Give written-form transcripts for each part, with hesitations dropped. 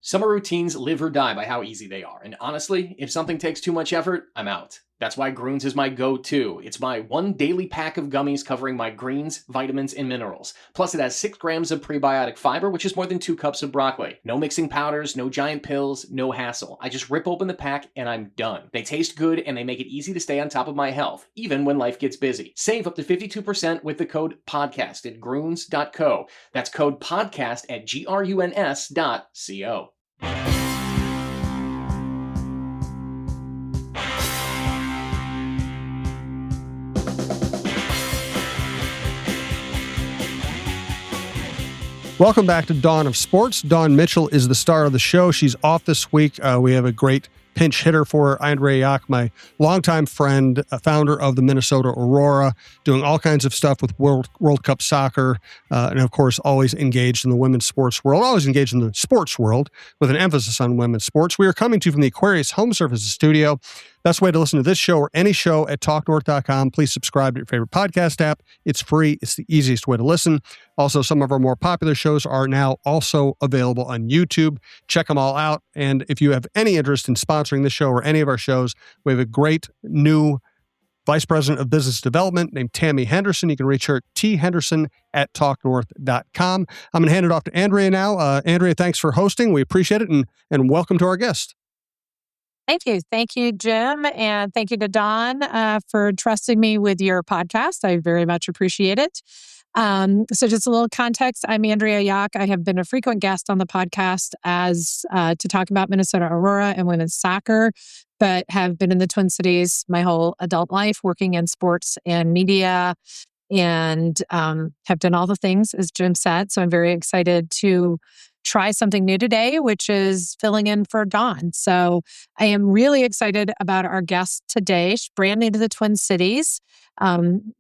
Summer routines live or die by how easy they are. And honestly, if something takes too much effort, I'm out. That's why Groons is my go-to. It's my one daily pack of gummies covering my greens, vitamins, and minerals. Plus, it has 6 grams of prebiotic fiber, which is more than 2 cups of broccoli. No mixing powders, no giant pills, no hassle. I just rip open the pack and I'm done. They taste good and they make it easy to stay on top of my health, even when life gets busy. Save up to 52% with the code PODCAST at Groons.co. That's code PODCAST at GRUNS.co. Welcome back to Dawn of Sports. Dawn Mitchell is the star of the show. She's off this week. We have a great pinch hitter for her, Andrea Yoch, my longtime friend, founder of the Minnesota Aurora, doing all kinds of stuff with World Cup soccer, and of course, always engaged in the women's sports world, always engaged in the sports world with an emphasis on women's sports. We are coming to you from the Aquarius Home Services Studio. Best way to listen to this show or any show at talknorth.com. Please subscribe to your favorite podcast app. It's free. It's the easiest way to listen. Also, some of our more popular shows are now also available on YouTube. Check them all out. And if you have any interest in sponsoring this show or any of our shows, we have a great new Vice President of Business Development named Tammy Henderson. You can reach her at thenderson@talknorth.com. I'm going to hand it off to Andrea now. Andrea, thanks for hosting. We appreciate it. And welcome to our guest. Thank you. Thank you, Jim. And thank you to Dawn for trusting me with your podcast. I very much appreciate it. So just a little context. I'm Andrea Yoch. I have been a frequent guest on the podcast to talk about Minnesota Aurora and women's soccer, but have been in the Twin Cities my whole adult life, working in sports and media, and have done all the things, as Jim said. So I'm very excited to try something new today, which is filling in for Dawn. So I am really excited about our guest today. She's brand new to the Twin Cities,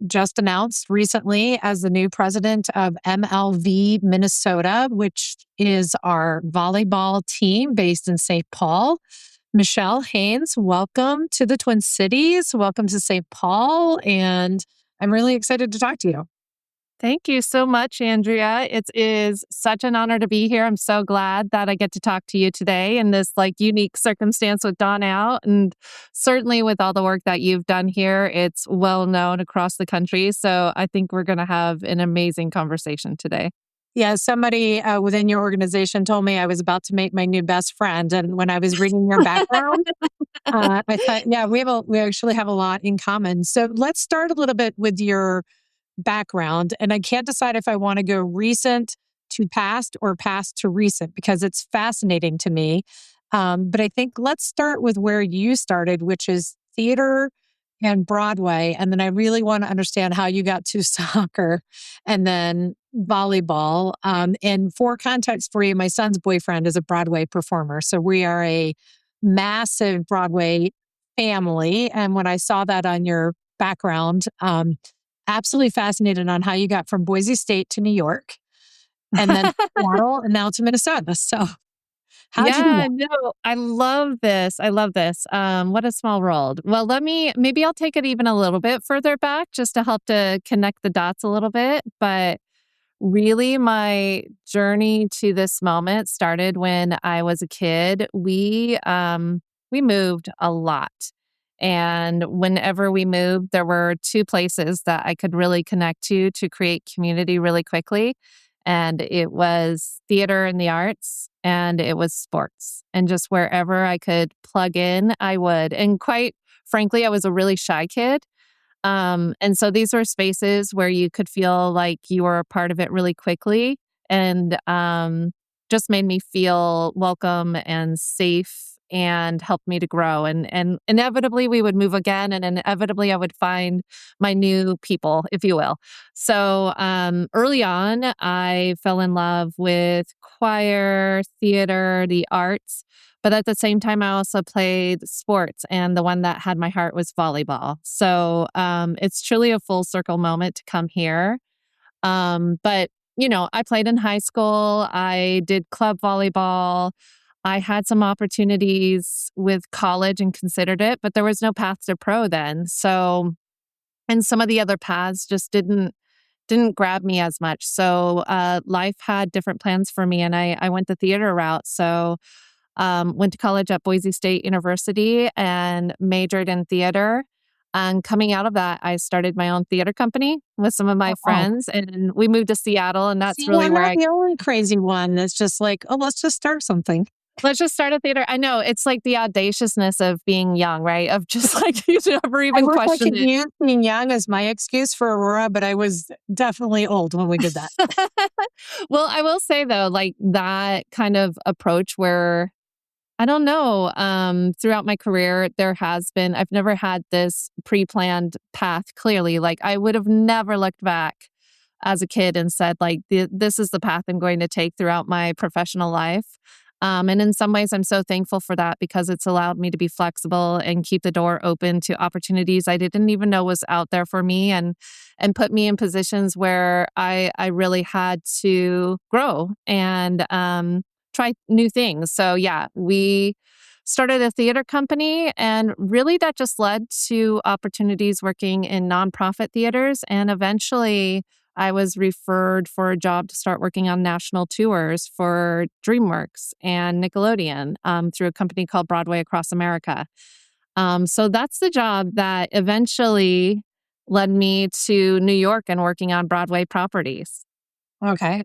just announced recently as the new president of MLV Minnesota, which is our volleyball team based in St. Paul. Michelle Haines, welcome to the Twin Cities. Welcome to St. Paul. And I'm really excited to talk to you. Thank you so much, Andrea. It is such an honor to be here. I'm so glad that I get to talk to you today in this unique circumstance with Dawn out. And certainly with all the work that you've done here, it's well known across the country. So I think we're going to have an amazing conversation today. Yeah, somebody within your organization told me I was about to make my new best friend. And when I was reading your background, I thought, yeah, we actually have a lot in common. So let's start a little bit with your background. And I can't decide if I want to go recent to past or past to recent because it's fascinating to me. But I think let's start with where you started, which is theater and Broadway. And then I really want to understand how you got to soccer and then volleyball. And for context for you, my son's boyfriend is a Broadway performer. So we are a massive Broadway family. And when I saw that on your background, absolutely fascinated on how you got from Boise State to New York and then Seattle and now to Minnesota. So how'd you do that? No, I love this. I love this. What a small world. Well, maybe I'll take it even a little bit further back just to help to connect the dots a little bit. But really, my journey to this moment started when I was a kid. We moved a lot. And whenever we moved, there were 2 places that I could really connect to create community really quickly. And it was theater and the arts, and it was sports. And just wherever I could plug in, I would. And quite frankly, I was a really shy kid. And so these were spaces where you could feel like you were a part of it really quickly, and just made me feel welcome and safe and helped me to grow. And inevitably we would move again, and inevitably I would find my new people, if you will. So early on, I fell in love with choir, theater, the arts. But at the same time, I also played sports, and the one that had my heart was volleyball. So it's truly a full circle moment to come here. But, I played in high school. I did club volleyball. I had some opportunities with college and considered it, but there was no path to pro then. So, and some of the other paths just didn't didn't grab me as much. So life had different plans for me, and I went the theater route. So went to college at Boise State University and majored in theater. And coming out of that, I started my own theater company with some of my friends, and we moved to Seattle. And that's See, really I'm where not the only crazy one that's just like, oh, let's just start something. let's just start a theater. I know it's like the audaciousness of being young, right? Of just like you never even I question could it. use being young as my excuse for Aurora, but I was definitely old when we did that. Well, I will say though, like that kind of approach where I don't know, throughout my career, I've never had this pre-planned path clearly. Like I would have never looked back as a kid and said, like, this is the path I'm going to take throughout my professional life. And in some ways, I'm so thankful for that because it's allowed me to be flexible and keep the door open to opportunities I didn't even know was out there for me, and put me in positions where I really had to grow and try new things. So yeah, we started a theater company, and really that just led to opportunities working in nonprofit theaters. And eventually I was referred for a job to start working on national tours for DreamWorks and Nickelodeon through a company called Broadway Across America. So that's the job that eventually led me to New York and working on Broadway properties. Okay.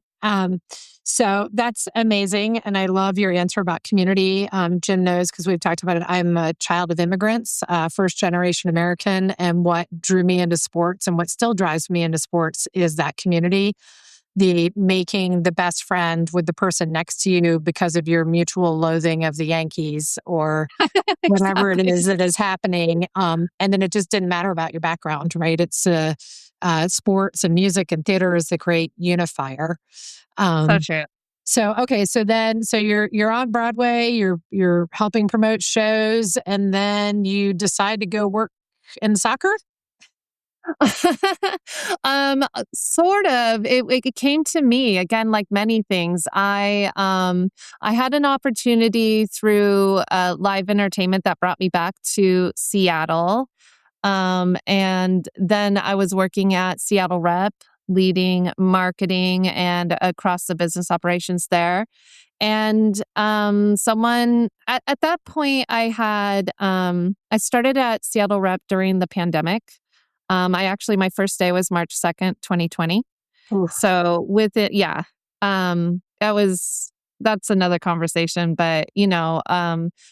So that's amazing. And I love your answer about community. Jim knows because we've talked about it. I'm a child of immigrants, first generation American. And what drew me into sports and what still drives me into sports is that community, the making the best friend with the person next to you because of your mutual loathing of the Yankees or whatever it is that is happening. And then it just didn't matter about your background, right? It's sports and music and theater is the great unifier. So true. So you're on Broadway, you're helping promote shows, and then you decide to go work in soccer. Sort of. It came to me again, like many things. I had an opportunity through live entertainment that brought me back to Seattle. And then I was working at Seattle Rep, leading marketing and across the business operations there. And someone at that point, I started at Seattle Rep during the pandemic. My first day was March 2nd, 2020. Oof. So with it, yeah, that's another conversation. But,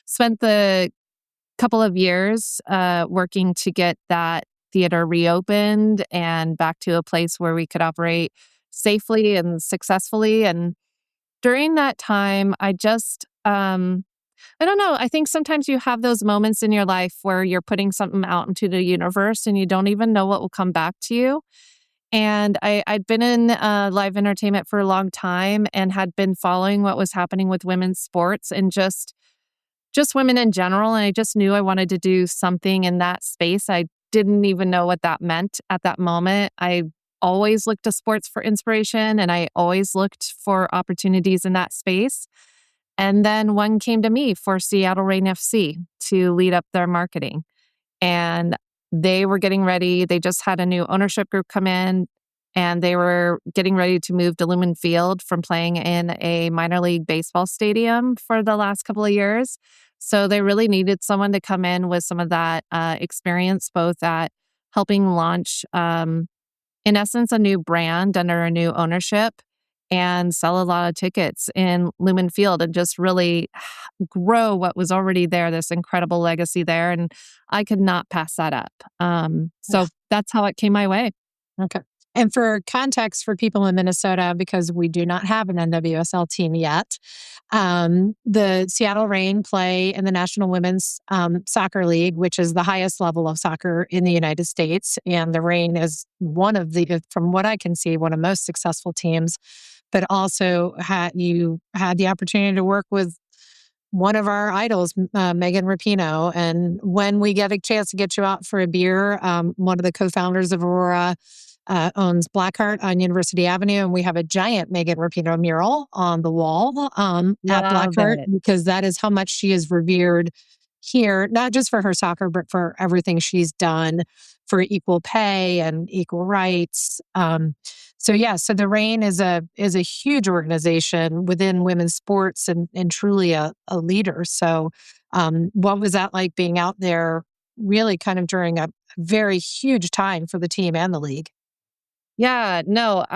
spent the couple of years working to get that theater reopened and back to a place where we could operate safely and successfully. And during that time, I don't know. I think sometimes you have those moments in your life where you're putting something out into the universe and you don't even know what will come back to you. And I'd been in live entertainment for a long time and had been following what was happening with women's sports and just women in general. And I just knew I wanted to do something in that space. I didn't even know what that meant at that moment. I always looked to sports for inspiration and I always looked for opportunities in that space. And then one came to me for Seattle Reign FC to lead up their marketing. And they were getting ready. They just had a new ownership group come in and they were getting ready to move to Lumen Field from playing in a minor league baseball stadium for the last couple of years. So they really needed someone to come in with some of that experience, both at helping launch, in essence, a new brand under a new ownership and sell a lot of tickets in Lumen Field and just really grow what was already there, this incredible legacy there. And I could not pass that up. So that's how it came my way. Okay. And for context for people in Minnesota, because we do not have an NWSL team yet, the Seattle Reign play in the National Women's Soccer League, which is the highest level of soccer in the United States. And the Reign is one of from what I can see, one of the most successful teams, but also you had the opportunity to work with one of our idols, Megan Rapinoe. And when we get a chance to get you out for a beer, one of the co-founders of Aurora owns Blackheart on University Avenue, and we have a giant Megan Rapinoe mural on the wall at Blackheart because that is how much she is revered here, not just for her soccer, but for everything she's done for equal pay and equal rights. So the Reign is a huge organization within women's sports and truly a leader. So what was that like being out there really kind of during a very huge time for the team and the league? Yeah, no,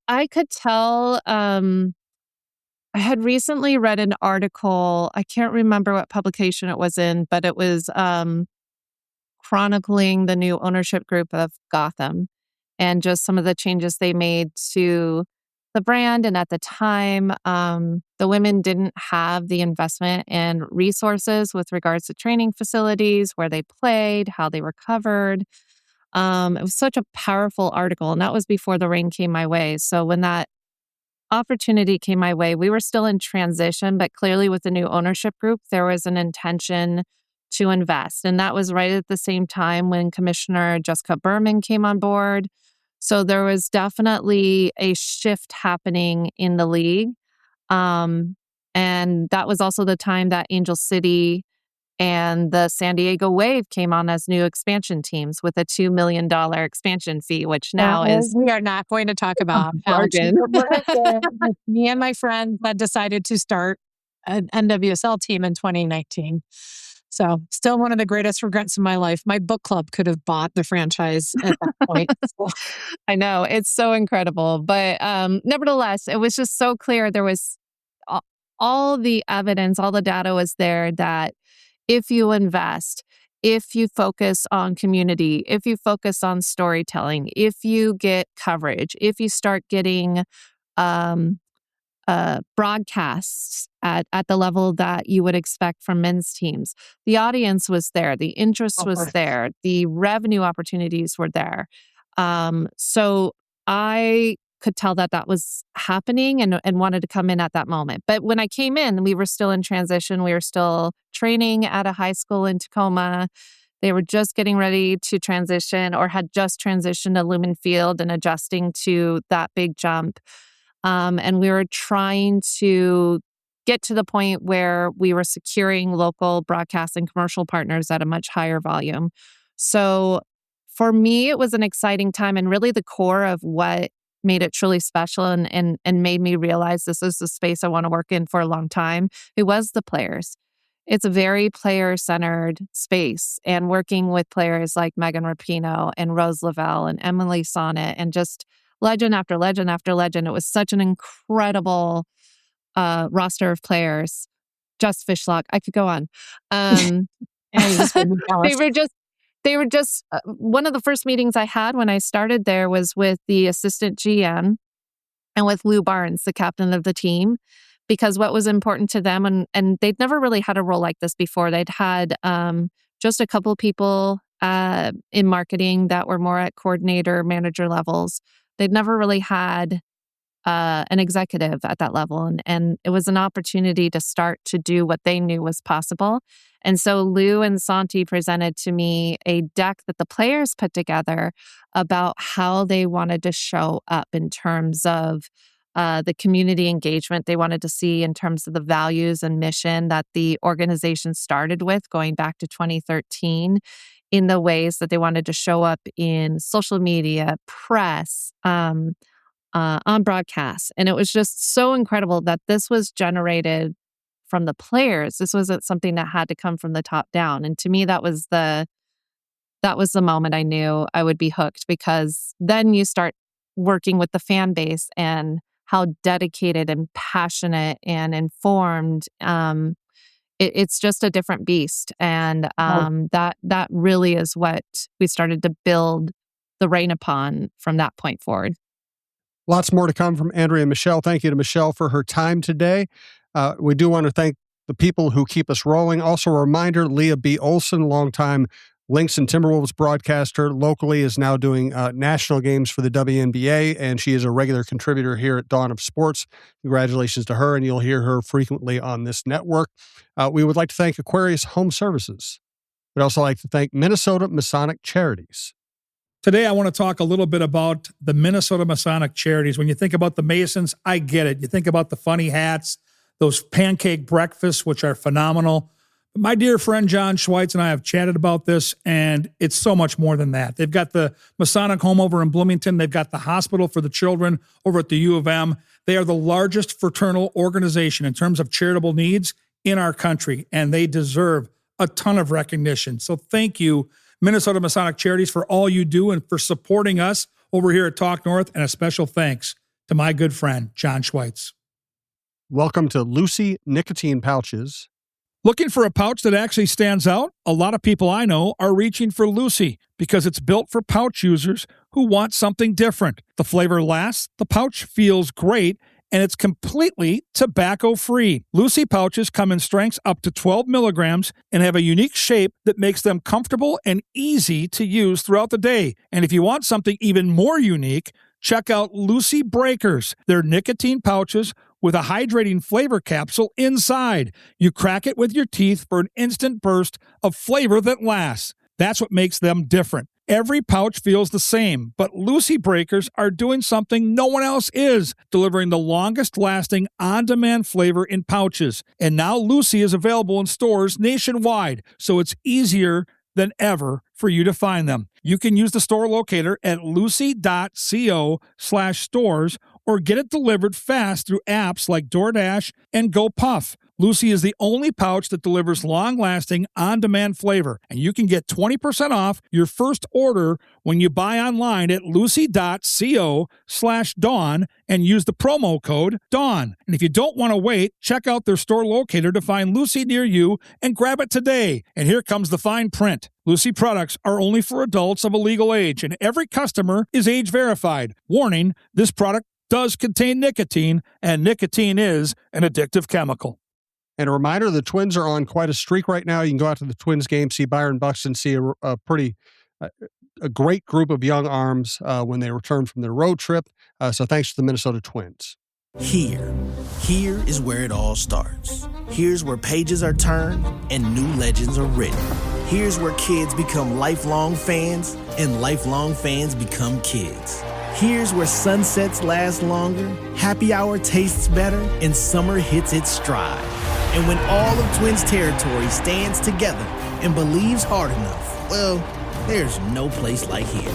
I could tell. I had recently read an article. I can't remember what publication it was in, but it was chronicling the new ownership group of Gotham and just some of the changes they made to the brand. And at the time, the women didn't have the investment and resources with regards to training facilities, where they played, how they were covered. It was such a powerful article, and that was before the Reign came my way. So when that opportunity came my way, we were still in transition, but clearly with the new ownership group, there was an intention to invest. And that was right at the same time when Commissioner Jessica Berman came on board. So there was definitely a shift happening in the league. And that was also the time that Angel City and the San Diego Wave came on as new expansion teams with a $2 million expansion fee, which now is... We are not going to talk about jargon. Me and my friend that decided to start an NWSL team in 2019. So still one of the greatest regrets of my life. My book club could have bought the franchise at that point. So. I know. It's so incredible. But nevertheless, it was just so clear. There was all the evidence, all the data was there that if you invest, if you focus on community, if you focus on storytelling, if you get coverage, if you start getting broadcasts at the level that you would expect from men's teams, the audience was there, the interest was there, the revenue opportunities were there. So I could tell that was happening and wanted to come in at that moment. But when I came in, we were still in transition. We were still training at a high school in Tacoma. They were just getting ready to transition or had just transitioned to Lumen Field and adjusting to that big jump. And we were trying to get to the point where we were securing local broadcast and commercial partners at a much higher volume. So for me, it was an exciting time and really the core of what made it truly special and made me realize this is the space I want to work in for a long time. It was the players. It's a very player-centered space, and working with players like Megan Rapinoe and Rose Lavelle and Emily Sonnet and just legend after legend after legend. It was such an incredible roster of players. Just Fishlock. I could go on. They were just one of the first meetings I had when I started there was with the assistant GM and with Lou Barnes, the captain of the team, because what was important to them, and they'd never really had a role like this before. They'd had just a couple of people in marketing that were more at coordinator, manager levels. They'd never really had an executive at that level. And it was an opportunity to start to do what they knew was possible. And so Lou and Santi presented to me a deck that the players put together about how they wanted to show up in terms of the community engagement they wanted to see, in terms of the values and mission that the organization started with going back to 2013, in the ways that they wanted to show up in social media, press, on broadcast. And it was just so incredible that this was generated from the players. This wasn't something that had to come from the top down. And to me, that was the moment I knew I would be hooked, because then you start working with the fan base and how dedicated and passionate and informed. It's just a different beast. And that really is what we started to build the Reign upon from that point forward. Lots more to come from Andrea and Michelle. Thank you to Michelle for her time today. We do want to thank the people who keep us rolling. Also, a reminder, Leah B. Olson, longtime Lynx and Timberwolves broadcaster, locally is now doing national games for the WNBA, and she is a regular contributor here at Dawn of Sports. Congratulations to her, and you'll hear her frequently on this network. We would like to thank Aquarius Home Services. We'd also like to thank Minnesota Masonic Charities. Today, I want to talk a little bit about the Minnesota Masonic Charities. When you think about the Masons, I get it. You think about the funny hats, those pancake breakfasts, which are phenomenal. My dear friend John Schweitz and I have chatted about this, and it's so much more than that. They've got the Masonic Home over in Bloomington. They've got the hospital for the children over at the U of M. They are the largest fraternal organization in terms of charitable needs in our country, and they deserve a ton of recognition. So thank you, Minnesota Masonic Charities, for all you do and for supporting us over here at Talk North, and a special thanks to my good friend, John Schweitz. Welcome to Lucy Nicotine Pouches. Looking for a pouch that actually stands out? A lot of people I know are reaching for Lucy because it's built for pouch users who want something different. The flavor lasts, the pouch feels great, and it's completely tobacco-free. Lucy pouches come in strengths up to 12 milligrams and have a unique shape that makes them comfortable and easy to use throughout the day. And if you want something even more unique, check out Lucy Breakers. They're nicotine pouches with a hydrating flavor capsule inside. You crack it with your teeth for an instant burst of flavor that lasts. That's what makes them different. Every pouch feels the same, but Lucy Breakers are doing something no one else is, delivering the longest-lasting on-demand flavor in pouches. And now Lucy is available in stores nationwide, so it's easier than ever for you to find them. You can use the store locator at lucy.co/stores or get it delivered fast through apps like DoorDash and GoPuff. Lucy is the only pouch that delivers long-lasting, on-demand flavor, and you can get 20% off your first order when you buy online at lucy.co/dawn and use the promo code DAWN. And if you don't want to wait, check out their store locator to find Lucy near you and grab it today. And here comes the fine print. Lucy products are only for adults of a legal age, and every customer is age verified. Warning, this product does contain nicotine, and nicotine is an addictive chemical. And a reminder, the Twins are on quite a streak right now. You can go out to the Twins game, see Byron Buxton, see a great group of young arms when they return from their road trip. So thanks to the Minnesota Twins. Here is where it all starts. Here's where pages are turned and new legends are written. Here's where kids become lifelong fans and lifelong fans become kids. Here's where sunsets last longer, happy hour tastes better, and summer hits its stride. And when all of Twins territory stands together and believes hard enough, well, there's no place like here.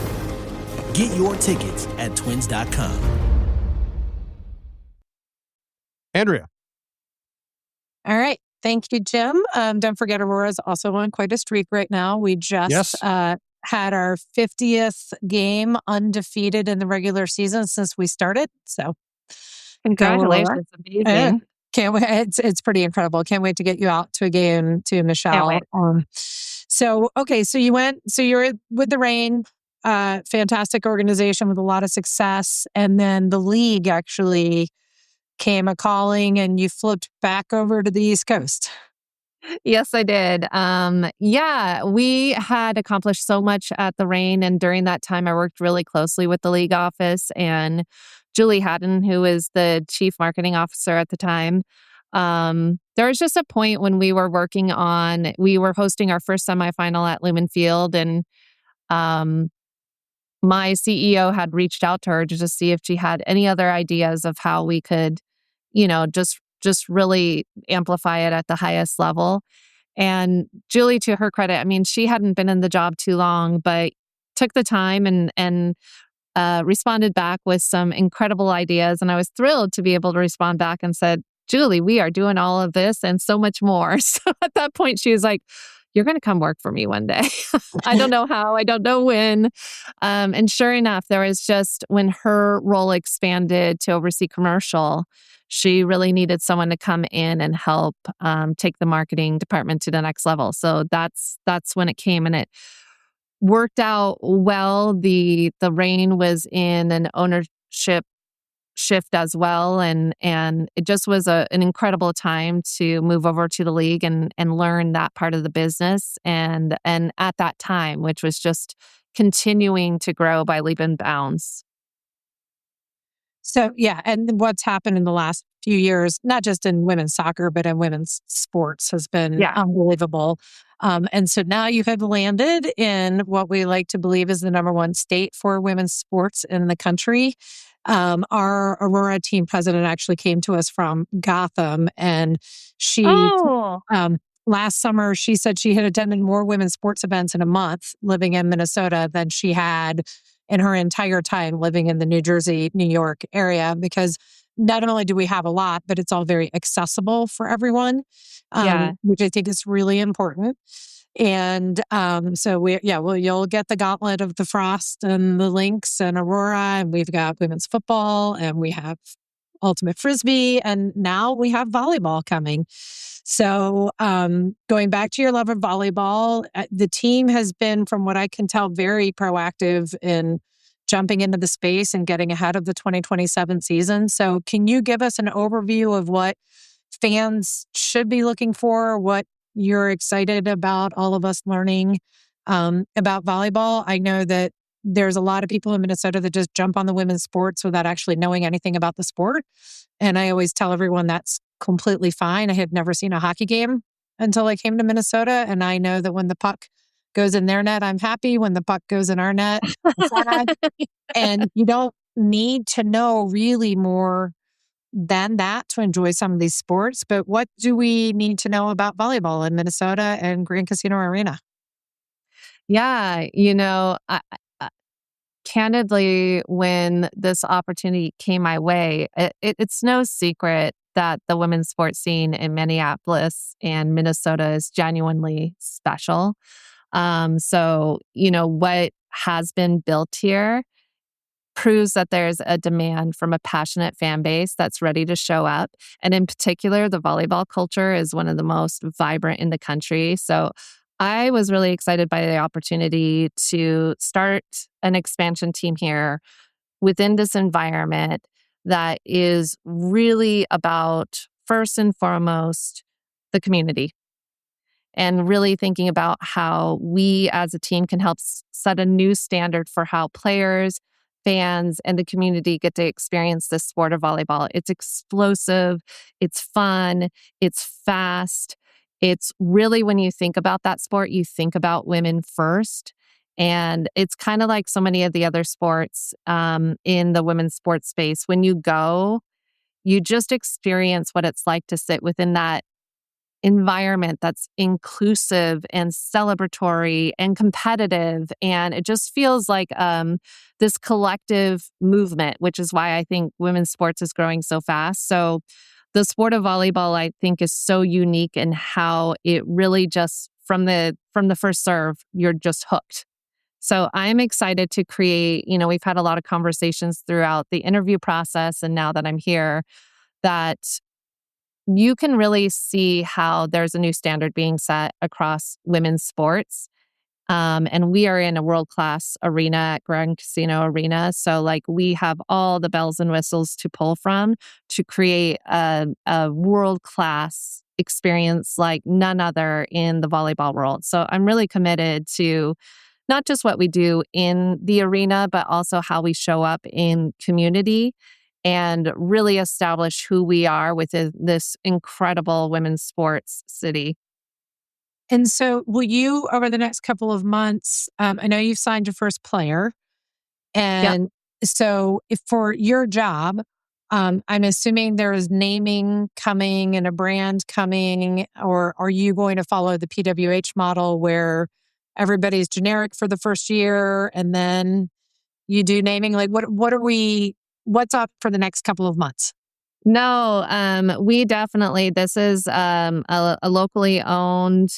Get your tickets at twins.com. Andrea. All right. Thank you, Jim. Don't forget, Aurora is also on quite a streak right now. We just had our 50th game undefeated in the regular season since we started. So congratulations. Amazing. Can't wait. It's pretty incredible. Can't wait to get you out to a game to Michelle. So you're with the Reign, fantastic organization with a lot of success. And then the league actually came a calling and you flipped back over to the East Coast. Yes, I did. We had accomplished so much at the Reign. And during that time, I worked really closely with the league office and Julie Haddon, who was the chief marketing officer at the time. There was just a point when we were hosting our first semifinal at Lumen Field. And my CEO had reached out to her to just see if she had any other ideas of how we could, just really amplify it at the highest level. And Julie, to her credit, I mean, she hadn't been in the job too long, but took the time and responded back with some incredible ideas. And I was thrilled to be able to respond back and said, Julie, we are doing all of this and so much more. So at that point, she was like, you're going to come work for me one day. I don't know how, I don't know when. And sure enough, there was just when her role expanded to oversee commercial, she really needed someone to come in and help take the marketing department to the next level. So that's when it came, and it worked out well. The Reign was in an ownership shift as well, and it just was an incredible time to move over to the league and learn that part of the business. And at that time, which was just continuing to grow by leap and bounds. So, yeah. And what's happened in the last few years, not just in women's soccer, but in women's sports has been unbelievable. And so now you have landed in what we like to believe is the number one state for women's sports in the country. Our Aurora team president actually came to us from Gotham, and she last summer, she said she had attended more women's sports events in a month living in Minnesota than she had in her entire time living in the New Jersey, New York area, because not only do we have a lot, but it's all very accessible for everyone, Yeah. which I think is really important. And so you'll get the gauntlet of the Frost and the Lynx and Aurora, and we've got women's football, and we have ultimate frisbee, and now we have volleyball coming. So going back to your love of volleyball, the team has been, from what I can tell, very proactive in jumping into the space and getting ahead of the 2027 season. So can you give us an overview of what fans should be looking for, what you're excited about all of us learning about volleyball? I know that there's a lot of people in Minnesota that just jump on the women's sports without actually knowing anything about the sport. And I always tell everyone that's completely fine. I had never seen a hockey game until I came to Minnesota. And I know that when the puck goes in their net, I'm happy. When the puck goes in our net, I'm sad. And you don't need to know really more than that to enjoy some of these sports. But what do we need to know about volleyball in Minnesota and Grand Casino Arena? Yeah, candidly, when this opportunity came my way, it's no secret that the women's sports scene in Minneapolis and Minnesota is genuinely special. So, what has been built here proves that there's a demand from a passionate fan base that's ready to show up. And in particular, the volleyball culture is one of the most vibrant in the country. So I was really excited by the opportunity to start an expansion team here within this environment that is really about, first and foremost, the community, and really thinking about how we as a team can help set a new standard for how players, fans, and the community get to experience this sport of volleyball. It's explosive, it's fun, it's fast. It's really, when you think about that sport, you think about women first. And it's kind of like so many of the other sports in the women's sports space. When you go, you just experience what it's like to sit within that environment that's inclusive and celebratory and competitive. And it just feels like this collective movement, which is why I think women's sports is growing so fast. So the sport of volleyball, I think, is so unique in how it really just, from the first serve, you're just hooked. So I'm excited to create, we've had a lot of conversations throughout the interview process, and now that I'm here, that you can really see how there's a new standard being set across women's sports. And we are in a world-class arena at Grand Casino Arena. So we have all the bells and whistles to pull from to create a world-class experience like none other in the volleyball world. So I'm really committed to not just what we do in the arena, but also how we show up in community and really establish who we are within this incredible women's sports city. And so will you, over the next couple of months, I know you've signed your first player. And so if for your job, I'm assuming there is naming coming and a brand coming, or are you going to follow the PWH model where everybody's generic for the first year and then you do naming? What's up for the next couple of months? No, we definitely, this is a locally owned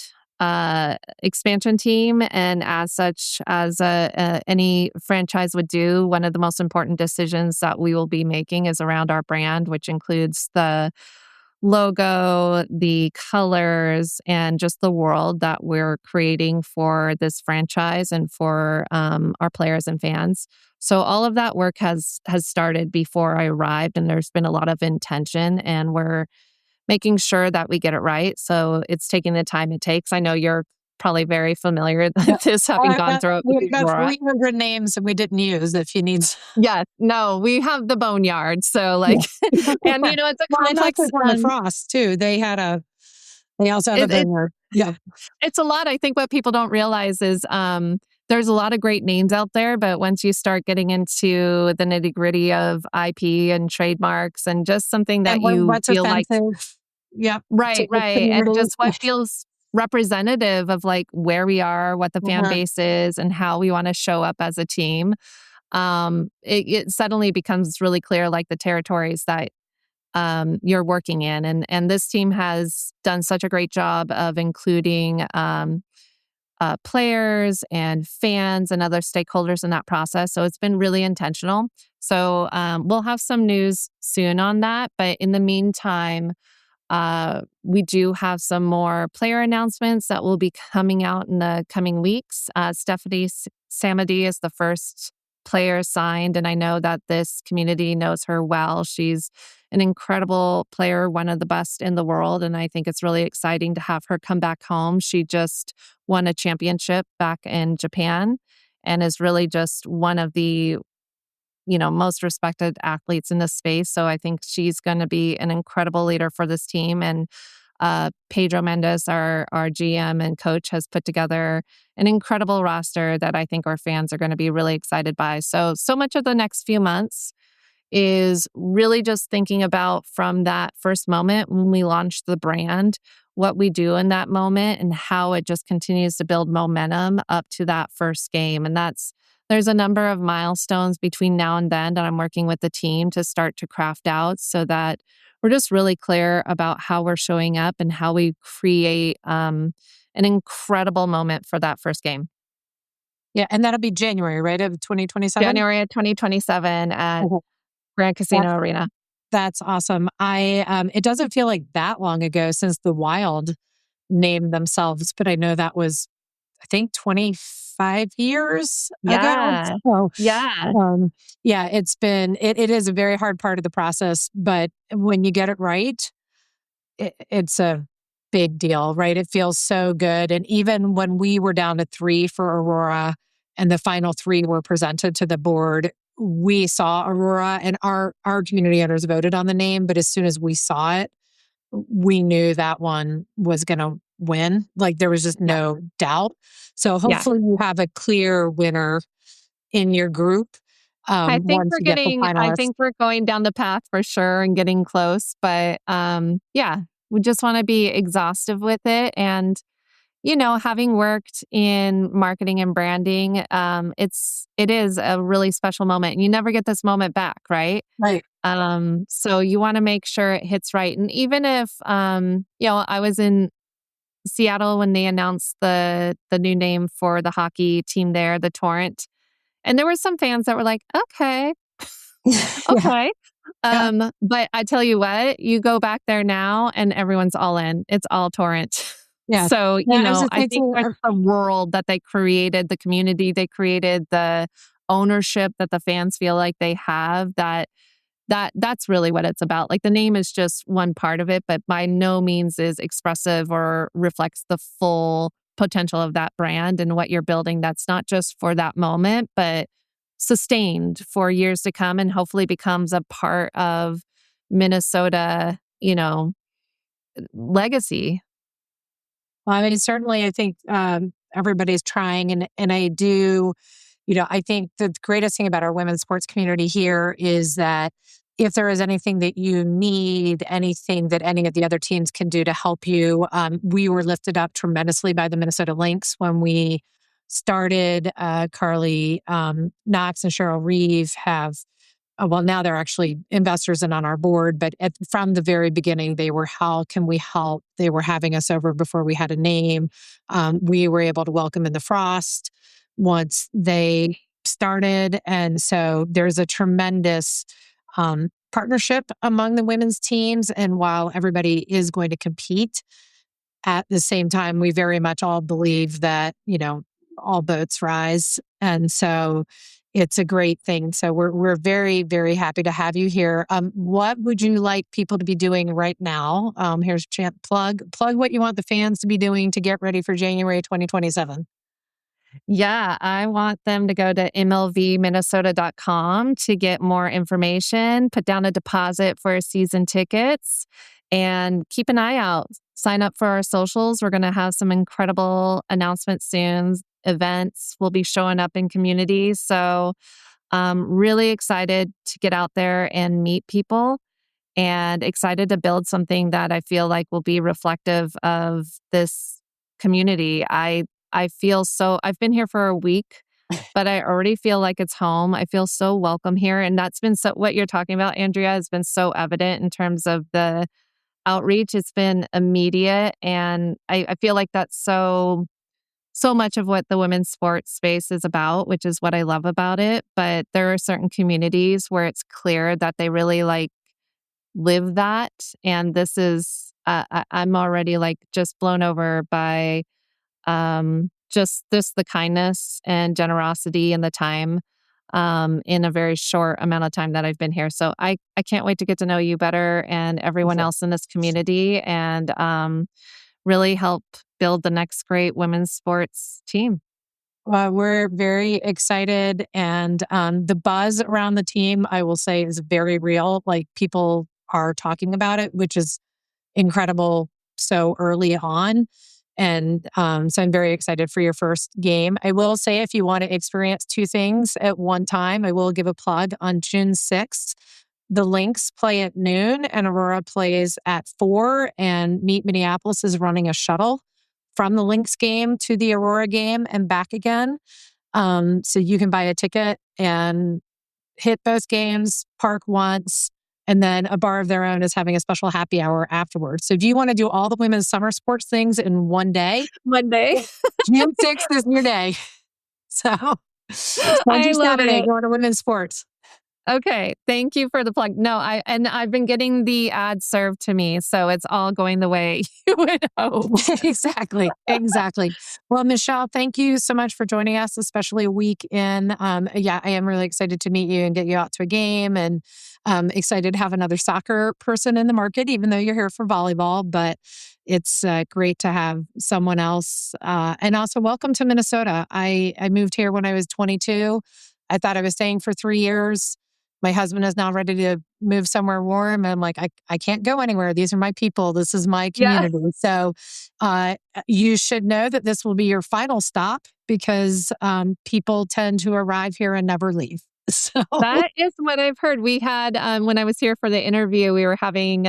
expansion team. And as such, as any franchise would do, one of the most important decisions that we will be making is around our brand, which includes the logo, the colors, and just the world that we're creating for this franchise and for our players and fans. So all of that work has started before I arrived, and there's been a lot of intention, and we're making sure that we get it right. So it's taking the time it takes. I know you're probably very familiar with this, having gone through it. We've got 300 names that we didn't use if you need. Yeah, no, we have the boneyard. So and it's a complex one. Frost too. They also had a boneyard. Yeah. It's a lot. I think what people don't realize is there's a lot of great names out there, but once you start getting into the nitty-gritty of IP and trademarks and just something that you feel offensive. like, right, and just what feels representative of like where we are, what the fan base is, and how we want to show up as a team. It suddenly becomes really clear, like the territories that you're working in. And this team has done such a great job of including players and fans and other stakeholders in that process. So it's been really intentional. So we'll have some news soon on that. But in the meantime, we do have some more player announcements that will be coming out in the coming weeks. Stephanie Samadi is the first player signed, and I know that this community knows her well. She's an incredible player, one of the best in the world, and I think it's really exciting to have her come back home. She just won a championship back in Japan and is really just one of the most respected athletes in this space. So I think she's going to be an incredible leader for this team. And Pedro Mendes, our GM and coach, has put together an incredible roster that I think our fans are going to be really excited by. So much of the next few months is really just thinking about from that first moment when we launched the brand, what we do in that moment and how it just continues to build momentum up to that first game. And there's a number of milestones between now and then that I'm working with the team to start to craft out so that we're just really clear about how we're showing up and how we create an incredible moment for that first game. Yeah, and that'll be January, right, of 2027? January of 2027 at Grand Casino Arena. That's awesome. It doesn't feel like that long ago since the Wild named themselves, but I know that was, I think, 25 years ago. So, it is a very hard part of the process, but when you get it right, it's a big deal, right? It feels so good. And even when we were down to 3 for Aurora and the final 3 were presented to the board, we saw Aurora and our community owners voted on the name. But as soon as we saw it, we knew that one was going to win. Like there was just no doubt. So hopefully you have a clear winner in your group. I think we're going down the path for sure and getting close. But we just want to be exhaustive with it. And, having worked in marketing and branding, it is a really special moment. And you never get this moment back, right? Right. So you want to make sure it hits right. And even if, I was in Seattle when they announced the new name for the hockey team there, the Torrent. And there were some fans that were like, okay. Okay. But I tell you what, you go back there now and everyone's all in. It's all Torrent. Yeah. So, I think that's the world that they created, the community they created, the ownership that the fans feel like they have, that's really what it's about. Like the name is just one part of it, but by no means is expressive or reflects the full potential of that brand and what you're building. That's not just for that moment, but sustained for years to come and hopefully becomes a part of Minnesota, legacy. Well, I mean, certainly I think everybody's trying and I do, I think the greatest thing about our women's sports community here is that if there is anything that you need, anything that any of the other teams can do to help you, we were lifted up tremendously by the Minnesota Lynx when we started. Carly Knox and Cheryl Reeve have, now they're actually investors and on our board, but from the very beginning, they were, how can we help? They were having us over before we had a name. We were able to welcome in the Frost once they started. And so there's a tremendous partnership among the women's teams. And while everybody is going to compete, at the same time, we very much all believe that, all boats rise. And so it's a great thing. So we're very, very happy to have you here. What would you like people to be doing right now? Here's a chance. Plug what you want the fans to be doing to get ready for January 2027. Yeah, I want them to go to MLVminnesota.com to get more information, put down a deposit for season tickets, and keep an eye out. Sign up for our socials. We're going to have some incredible announcements soon. Events will be showing up in communities. So really excited to get out there and meet people and excited to build something that I feel like will be reflective of this community. I feel so, I've been here for a week, but I already feel like it's home. I feel so welcome here. And that's been what you're talking about, Andrea, has been so evident in terms of the outreach. It's been immediate. And I feel like that's so much of what the women's sports space is about, which is what I love about it. But there are certain communities where it's clear that they really like live that. And this is, I'm already like just blown over by just the kindness and generosity and the time in a very short amount of time that I've been here. So I can't wait to get to know you better and everyone else in this community and really help build the next great women's sports team. We're very excited, and the buzz around the team, I will say, is very real. Like, people are talking about it, which is incredible so early on. And so I'm very excited for your first game. I will say, if you want to experience two things at one time, I will give a plug. On June 6th, the Lynx play at noon and Aurora plays at 4, and Meet Minneapolis is running a shuttle from the Lynx game to the Aurora game and back again. So you can buy a ticket and hit both games, park once, and then a bar of their own is having a special happy hour afterwards. So do you want to do all the women's summer sports things in one day? One day. June 6th is your day. So spend your Saturday going to women's sports. Okay. Thank you for the plug. No, I've been getting the ads served to me, so it's all going the way you would hope. Exactly. Well, Michelle, thank you so much for joining us, especially a week in. I am really excited to meet you and get you out to a game, and excited to have another soccer person in the market, even though you're here for volleyball. But it's great to have someone else. And also, welcome to Minnesota. I moved here when I was 22. I thought I was staying for 3 years. My husband is now ready to move somewhere warm. I'm like, I can't go anywhere. These are my people. This is my community. Yeah. So you should know that this will be your final stop, because people tend to arrive here and never leave. So that is what I've heard. We had, when I was here for the interview, we were having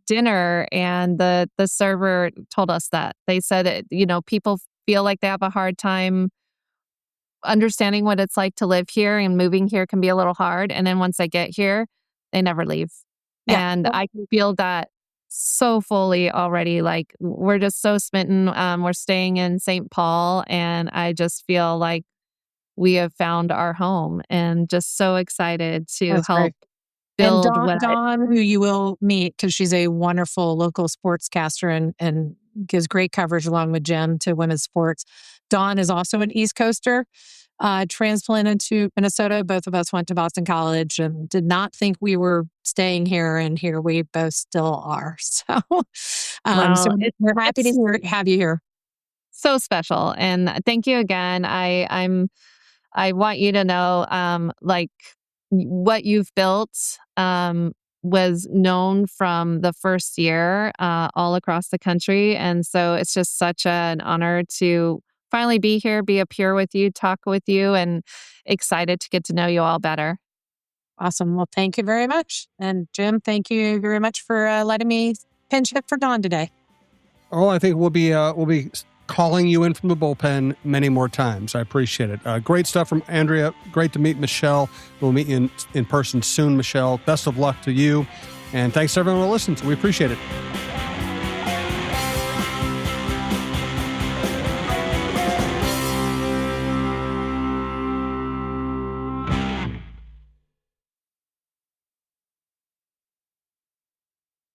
dinner, and the server told us that. They said, people feel like they have a hard time understanding what it's like to live here, and moving here can be a little hard. And then once they get here, they never leave. Yeah. And I can feel that so fully already. Like, we're just so smitten. We're staying in St. Paul, and I just feel like we have found our home, and just so excited to help build. And Dawn, who you will meet, because she's a wonderful local sportscaster and gives great coverage along with Jim to women's sports. Dawn is also an East Coaster, transplanted to Minnesota. Both of us went to Boston College and did not think we were staying here, and here we both still are. So, so we're happy to have you here. So special, and thank you again. I want you to know, like, what you've built was known from the first year all across the country. And so it's just such an honor to finally be here, be up here with you, talk with you, and excited to get to know you all better. Awesome. Well, thank you very much. And Jim, thank you very much for letting me pinch hit for Dawn today. Oh, I think we'll be calling you in from the bullpen many more times. I appreciate it. Great stuff from Andrea. Great to meet Michelle. We'll meet you in person soon, Michelle. Best of luck to you. And thanks to everyone who listens. We appreciate it.